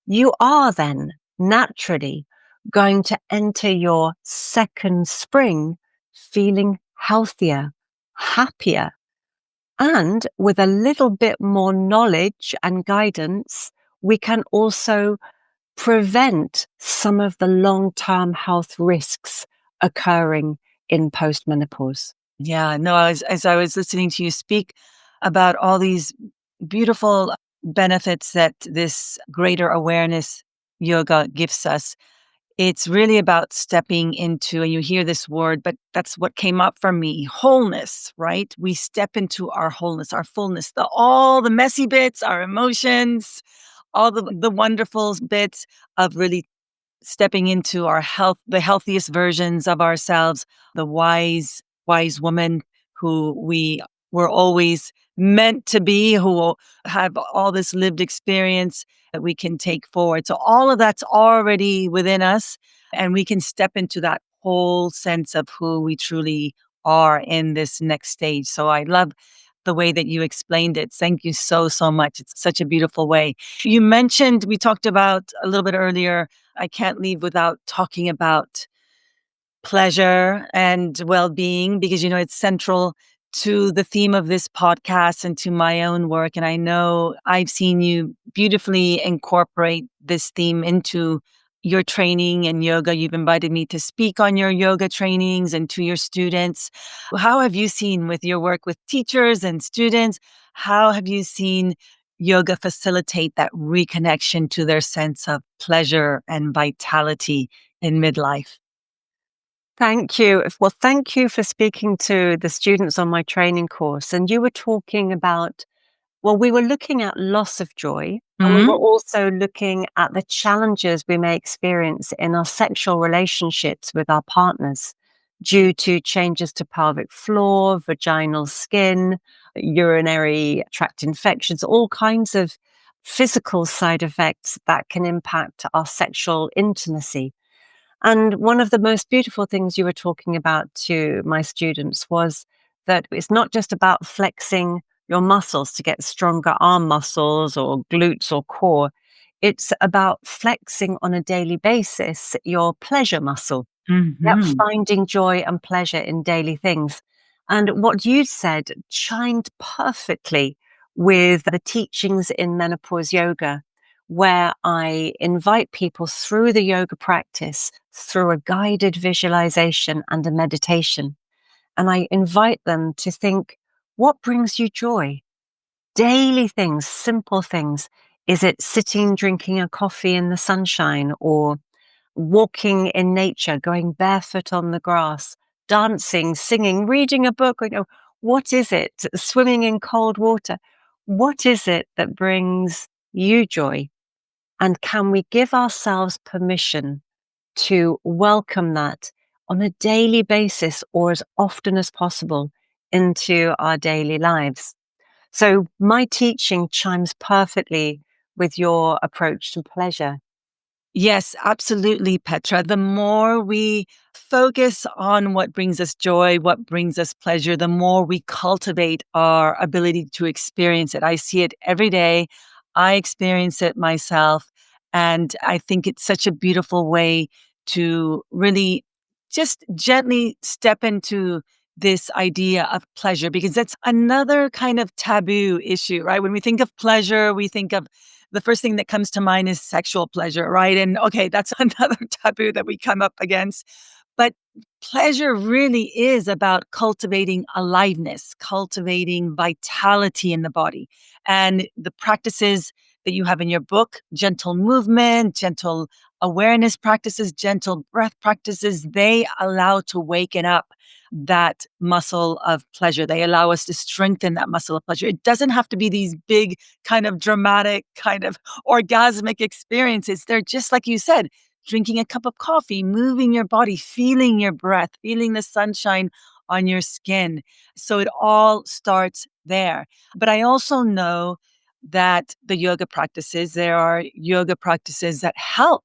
you are then naturally going to enter your second spring feeling healthier, happier, and with a little bit more knowledge and guidance, we can also prevent some of the long-term health risks occurring in postmenopause. Yeah, no, as I was listening to you speak about all these beautiful benefits that this greater awareness yoga gives us, it's really about stepping into, and you hear this word, but that's what came up for me, wholeness, right? We step into our wholeness, our fullness, all the messy bits, our emotions, all the wonderful bits of really stepping into our health, the healthiest versions of ourselves, the wise woman who we were always meant to be, who will have all this lived experience that we can take forward. So all of that's already within us, and we can step into that whole sense of who we truly are in this next stage. So I love the way that you explained it. Thank you so, so much. It's such a beautiful way. You mentioned, we talked about a little bit earlier, I can't leave without talking about pleasure and well-being, because it's central to the theme of this podcast and to my own work. And I know I've seen you beautifully incorporate this theme into your training and yoga. You've invited me to speak on your yoga trainings and to your students. How have you seen, with your work with teachers and students, how have you seen yoga facilitate that reconnection to their sense of pleasure and vitality in midlife? Thank you. Well, thank you for speaking to the students on my training course. And you were talking about, well, we were looking at loss of joy, and we were Mhm. also looking at the challenges we may experience in our sexual relationships with our partners due to changes to pelvic floor, vaginal skin, urinary tract infections, all kinds of physical side effects that can impact our sexual intimacy. And one of the most beautiful things you were talking about to my students was that it's not just about flexing your muscles to get stronger arm muscles or glutes or core. It's about flexing on a daily basis your pleasure muscle. Yep, Mhm. finding joy and pleasure in daily things. And what you said chimed perfectly with the teachings in menopause yoga, where I invite people through the yoga practice, through a guided visualization and a meditation. And I invite them to think, what brings you joy? Daily things, simple things. Is it sitting, drinking a coffee in the sunshine, or walking in nature, going barefoot on the grass, dancing, singing, reading a book? What is it? Swimming in cold water. What is it that brings you joy? And can we give ourselves permission to welcome that on a daily basis, or as often as possible, into our daily lives? So my teaching chimes perfectly with your approach to pleasure. Yes, absolutely, Petra. The more we focus on what brings us joy, what brings us pleasure, the more we cultivate our ability to experience it. I see it every day. I experience it myself. And I think it's such a beautiful way to really just gently step into this idea of pleasure, because that's another kind of taboo issue, right? When we think of pleasure, we think of the first thing that comes to mind is sexual pleasure, right? And okay, that's another taboo that we come up against. But pleasure really is about cultivating aliveness, cultivating vitality in the body. And the practices that you have in your book, gentle movement, gentle awareness practices, gentle breath practices, they allow to waken up that muscle of pleasure. They allow us to strengthen that muscle of pleasure. It doesn't have to be these big, kind of dramatic, kind of orgasmic experiences. They're just like you said, drinking a cup of coffee, moving your body, feeling your breath, feeling the sunshine on your skin. So it all starts there. But I also know that the yoga practices, there are yoga practices that help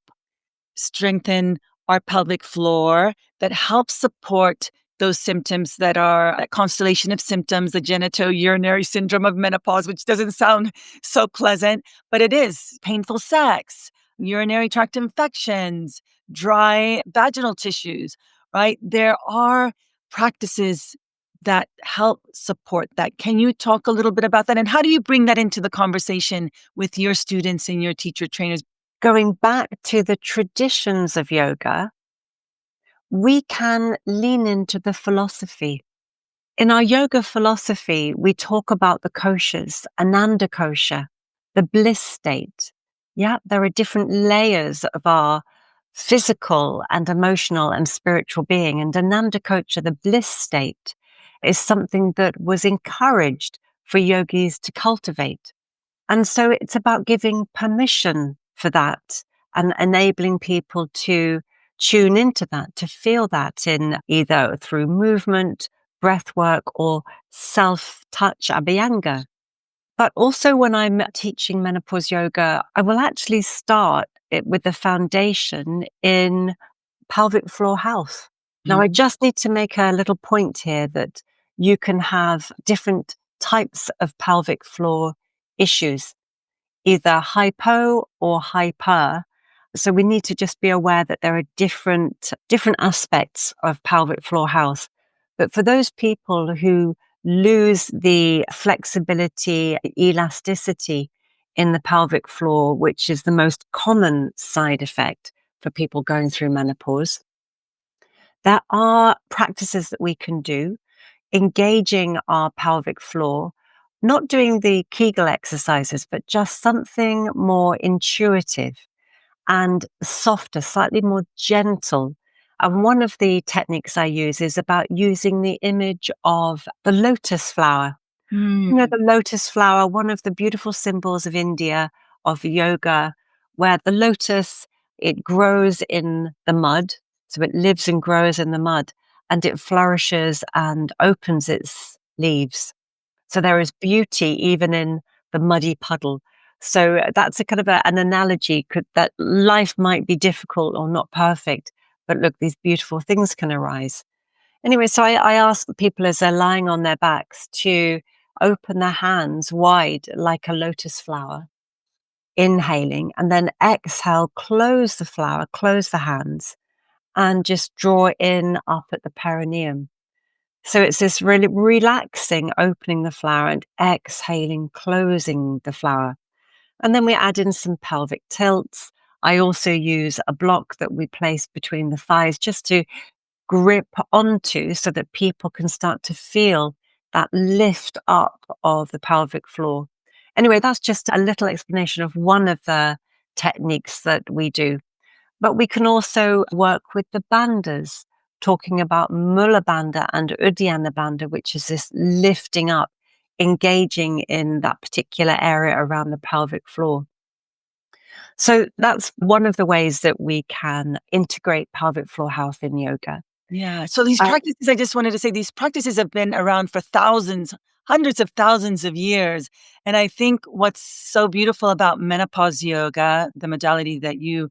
strengthen our pelvic floor, that help support those symptoms that are a constellation of symptoms, the genitourinary syndrome of menopause, which doesn't sound so pleasant, but it is painful sex, urinary tract infections, dry vaginal tissues, right? There are practices that help support that. Can you talk a little bit about that? And how do you bring that into the conversation with your students and your teacher trainers? Going back to the traditions of yoga, we can lean into the philosophy. In our yoga philosophy, we talk about the koshas, Ananda kosha, the bliss state. Yeah, there are different layers of our physical and emotional and spiritual being. And Ananda kosha, the bliss state, is something that was encouraged for yogis to cultivate. And so it's about giving permission for that and enabling people to tune into that, to feel that in either through movement, breath work, or self-touch abhyanga. But also when I'm teaching menopause yoga, I will actually start it with the foundation in pelvic floor health. Now, I just need to make a little point here that you can have different types of pelvic floor issues, either hypo or hyper. So we need to just be aware that there are different aspects of pelvic floor health. But for those people who lose the flexibility, elasticity in the pelvic floor, which is the most common side effect for people going through menopause, there are practices that we can do, engaging our pelvic floor, not doing the Kegel exercises, but just something more intuitive and softer, slightly more gentle. And one of the techniques I use is about using the image of the lotus flower. You know, the lotus flower, one of the beautiful symbols of India, of yoga, where the lotus, it grows in the mud. So it lives and grows in the mud and it flourishes and opens its leaves. So there is beauty even in the muddy puddle. So that's a kind of an analogy that life might be difficult or not perfect, but look, these beautiful things can arise. Anyway, so I ask people as they're lying on their backs to open their hands wide like a lotus flower, inhaling, and then exhale, close the flower, close the hands, and just draw in up at the perineum. So it's this really relaxing, opening the flower and exhaling, closing the flower. And then we add in some pelvic tilts. I also use a block that we place between the thighs just to grip onto so that people can start to feel that lift up of the pelvic floor. Anyway, that's just a little explanation of one of the techniques that we do. But we can also work with the bandhas, talking about Mula Bandha and Uddiyana Bandha, which is this lifting up, engaging in that particular area around the pelvic floor. So that's one of the ways that we can integrate pelvic floor health in yoga. Yeah. So these practices, I just wanted to say, these practices have been around for thousands, hundreds of thousands of years. And I think what's so beautiful about menopause yoga, the modality that you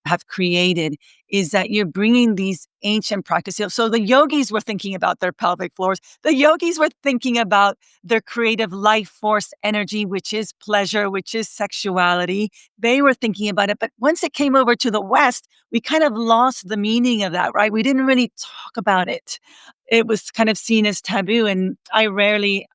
have created, is that you're bringing these ancient practices. So the yogis were thinking about their pelvic floors. The yogis were thinking about their creative life force energy, which is pleasure, which is sexuality. They were thinking about it. But once it came over to the West, we kind of lost the meaning of that, right? We didn't really talk about it. It was kind of seen as taboo. And I rarely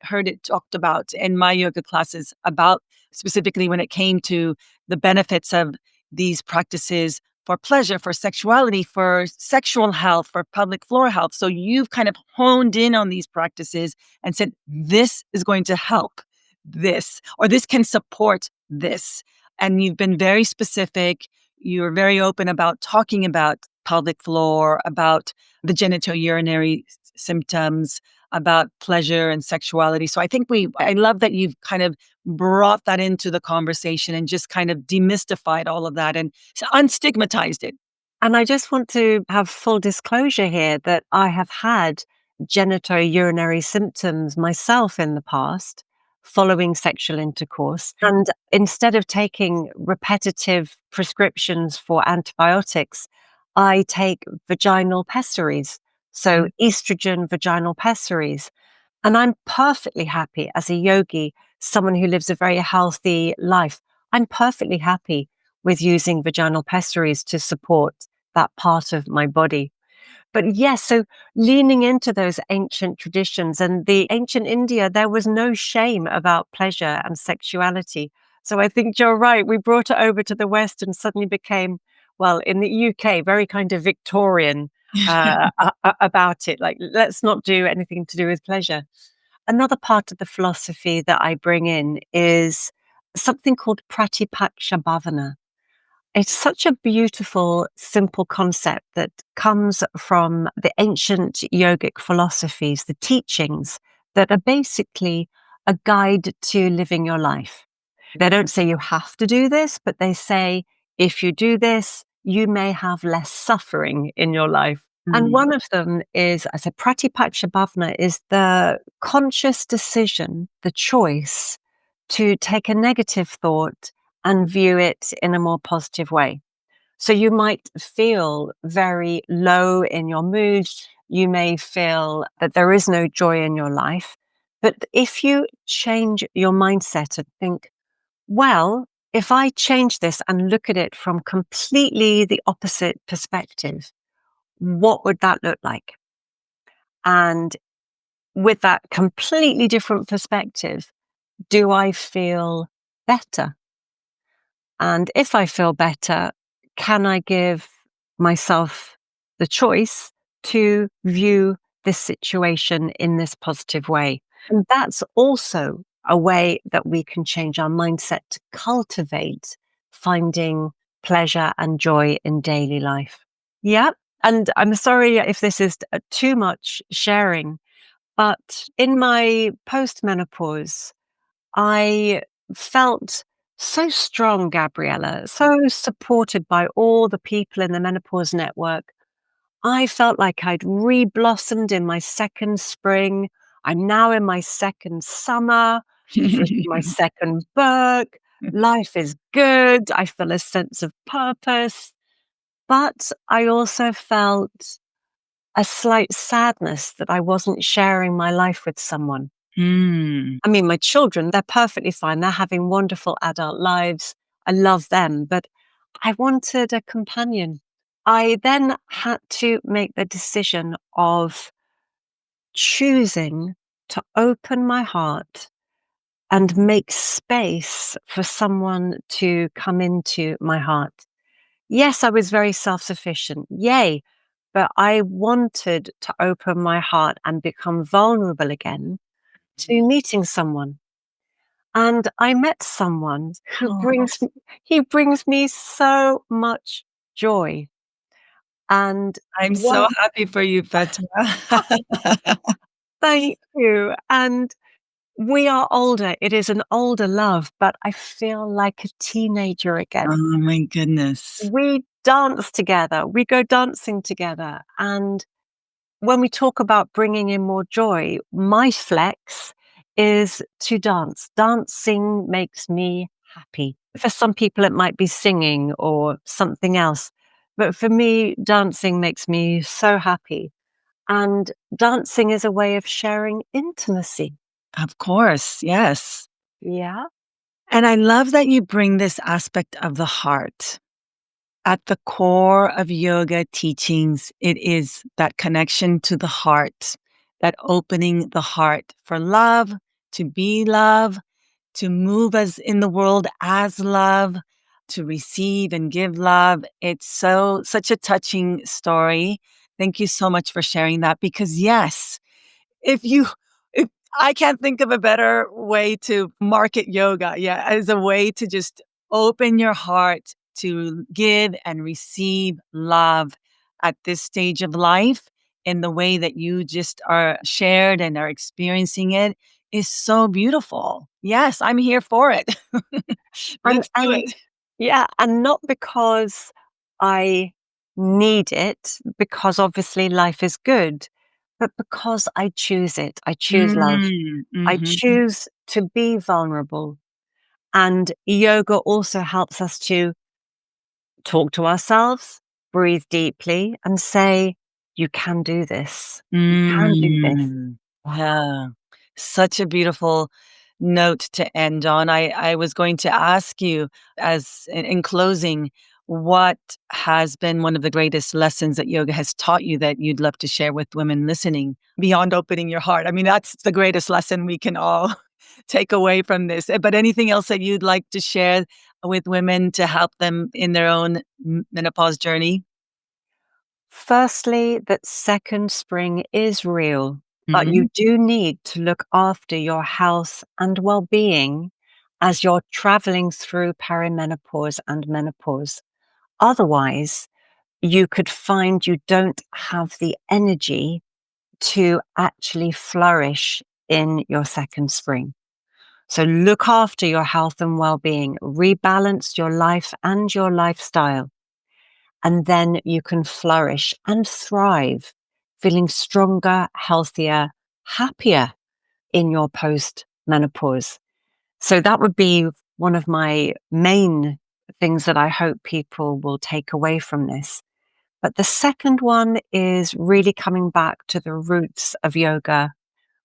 heard it talked about in my yoga classes about specifically when it came to the benefits of these practices for pleasure, for sexuality, for sexual health, for pelvic floor health. So you've kind of honed in on these practices and said, this is going to help this, or this can support this. And you've been very specific. You're very open about talking about pelvic floor, about the genitourinary symptoms, about pleasure and sexuality. So I love that you've kind of brought that into the conversation and just kind of demystified all of that and unstigmatized it. And I just want to have full disclosure here that I have had genitourinary symptoms myself in the past following sexual intercourse. And instead of taking repetitive prescriptions for antibiotics, I take vaginal pessaries. So estrogen vaginal pessaries. And I'm perfectly happy as a yogi, someone who lives a very healthy life. I'm perfectly happy with using vaginal pessaries to support that part of my body. But yes, so leaning into those ancient traditions and the ancient India, there was no shame about pleasure and sexuality. So I think you're right. We brought it over to the West and suddenly became, well, in the UK, very kind of Victorian about it. Like, let's not do anything to do with pleasure. Another part of the philosophy that I bring in is something called Pratipakshabhavana. It's such a beautiful, simple concept that comes from the ancient yogic philosophies, the teachings that are basically a guide to living your life. They don't say you have to do this, but they say if you do this, you may have less suffering in your life. And one of them is, I said, Pratipakshabhavana is the conscious decision, the choice to take a negative thought and view it in a more positive way. So you might feel very low in your mood. You may feel that there is no joy in your life. But if you change your mindset and think, well, if I change this and look at it from completely the opposite perspective, what would that look like? And with that completely different perspective, do I feel better? And if I feel better, can I give myself the choice to view this situation in this positive way? And that's also a way that we can change our mindset to cultivate finding pleasure and joy in daily life. Yeah. And I'm sorry if this is too much sharing, but in my post-menopause, I felt so strong, Gabriella, so supported by all the people in the Menopause Network. I felt like I'd re-blossomed in my second spring. I'm now in my second summer, finishing my second book. Life is good. I feel a sense of purpose. But I also felt a slight sadness that I wasn't sharing my life with someone. I mean, my children, they're perfectly fine. They're having wonderful adult lives. I love them, but I wanted a companion. I then had to make the decision of choosing to open my heart and make space for someone to come into my heart. Yes, I was very self-sufficient. Yay. But I wanted to open my heart and become vulnerable again to meeting someone. And I met someone who he brings me so much joy. And I'm so one, happy for you, Petra. thank you. And we are older. It is an older love, but I feel like a teenager again. Oh my goodness. We dance together. We go dancing together. And when we talk about bringing in more joy, my flex is to dance. Dancing makes me happy. For some people, it might be singing or something else. But for me, dancing makes me so happy. And dancing is a way of sharing intimacy. Of course, yes. Yeah. And I love that you bring this aspect of the heart. At the core of yoga teachings, it is that connection to the heart, that opening the heart for love, to be love, to move as in the world as love, to receive and give love. It's such a touching story. Thank you so much for sharing that because yes, if you if I can't think of a better way to market yoga. Yeah, as a way to just open your heart to give and receive love at this stage of life in the way that you just are shared and are experiencing it is so beautiful. Yes, I'm here for it. And Let's do and it. yeah, and not because I need it, because obviously life is good, but because I choose it. I choose love. I Mhm. choose to be vulnerable. And yoga also helps us to talk to ourselves, breathe deeply, and say, you can do this. You can do this. Mm. Yeah. Such a beautiful note to end on. I was going to ask you as in closing, what has been one of the greatest lessons that yoga has taught you that you'd love to share with women listening beyond opening your heart? I mean, that's the greatest lesson we can all take away from this. But anything else that you'd like to share with women to help them in their own menopause journey? Firstly, that second spring is real, but you Mhm. do need to look after your health and well being as you're traveling through perimenopause and menopause. Otherwise, you could find you don't have the energy to actually flourish in your second spring. So look after your health and well being, rebalance your life and your lifestyle, and then you can flourish and thrive, feeling stronger, healthier, happier in your post menopause. So that would be one of my main things that I hope people will take away from this. But the second one is really coming back to the roots of yoga,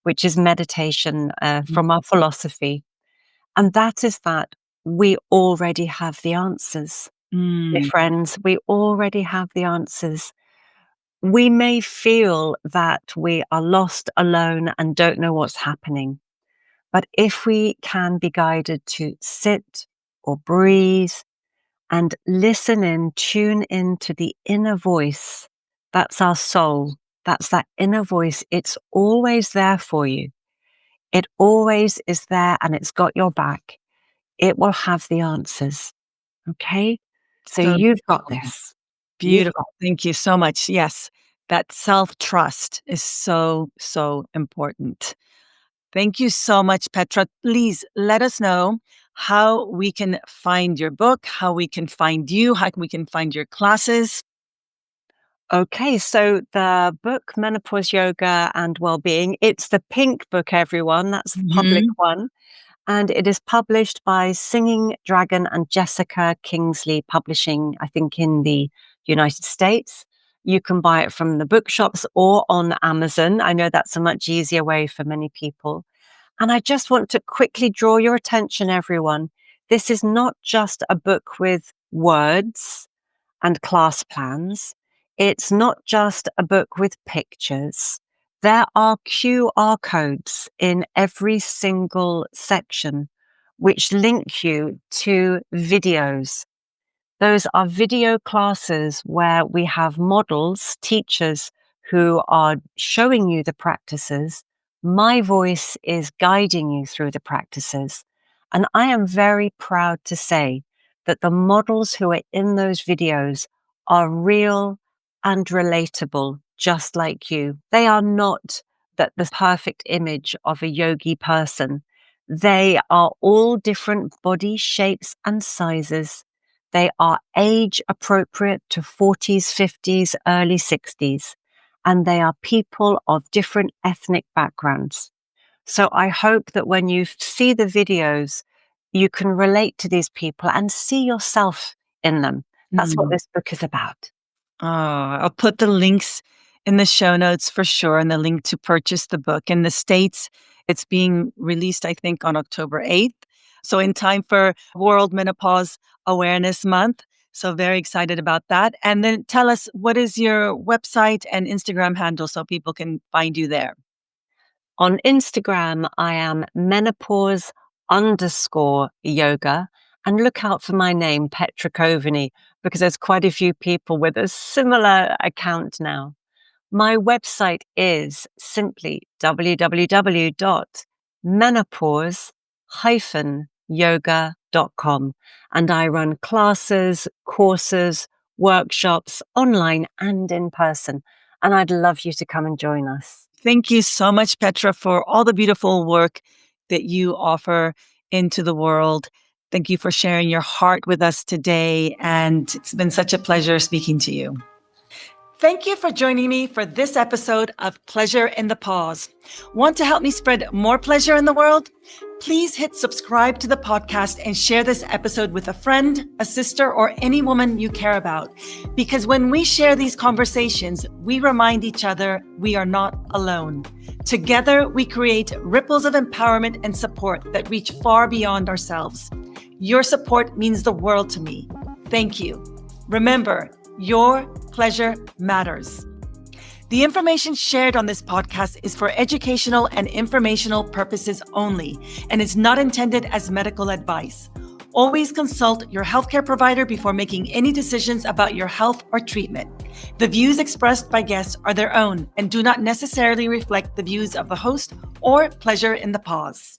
which is meditation from our philosophy. And that is that we already have the answers. Dear Mm. friends, we already have the answers. We may feel that we are lost, alone, and don't know what's happening. But if we can be guided to sit or breathe and listen in, tune into the inner voice, that's our soul. That's that inner voice. It's always there for you. It always is there and it's got your back. It will have the answers. Okay? So So you've got beautiful. this. You've Beautiful. got Thank you so much. Yes, that self-trust is so, so important. Thank you so much, Petra. Please let us know how we can find your book, how we can find you, how we can find your classes. Okay, so the book Menopause Yoga and Wellbeing, it's the pink book, everyone. That's the public Mhm. one. And it is published by Singing Dragon and Jessica Kingsley Publishing, I think in the United States. You can buy it from the bookshops or on Amazon. I know that's a much easier way for many people. And I just want to quickly draw your attention, everyone. This is not just a book with words and class plans. It's not just a book with pictures. There are QR codes in every single section which link you to videos. Those are video classes where we have models, teachers who are showing you the practices. My voice is guiding you through the practices. And I am very proud to say that the models who are in those videos are real and relatable, just like you. They are not the perfect image of a yogi person. They are all different body shapes and sizes. They are age appropriate to 40s, 50s, early 60s, and they are people of different ethnic backgrounds. So I hope that when you see the videos, you can relate to these people and see yourself in them. That's what Mm. this book is about. I'll put the links in the show notes for sure and the link to purchase the book. In the States, it's being released, I think, on October 8th. So, in time for World Menopause Awareness Month. So, very excited about that. And then tell us, what is your website and Instagram handle so people can find you there? On Instagram, I am menopause_yoga. And look out for my name, Petra Coveney, because there's quite a few people with a similar account now. My website is simply www.menopause-yoga.com. And I run classes, courses, workshops, online and in person. And I'd love you to come and join us. Thank you so much, Petra, for all the beautiful work that you offer into the world. Thank you for sharing your heart with us today. And it's been such a pleasure speaking to you. Thank you for joining me for this episode of Pleasure in the Pause. Want to help me spread more pleasure in the world? Please hit subscribe to the podcast and share this episode with a friend, a sister, or any woman you care about. Because when we share these conversations, we remind each other we are not alone. Together, we create ripples of empowerment and support that reach far beyond ourselves. Your support means the world to me. Thank you. Remember, your pleasure matters. The information shared on this podcast is for educational and informational purposes only and is not intended as medical advice. Always consult your healthcare provider before making any decisions about your health or treatment. The views expressed by guests are their own and do not necessarily reflect the views of the host or Pleasure in the Pause.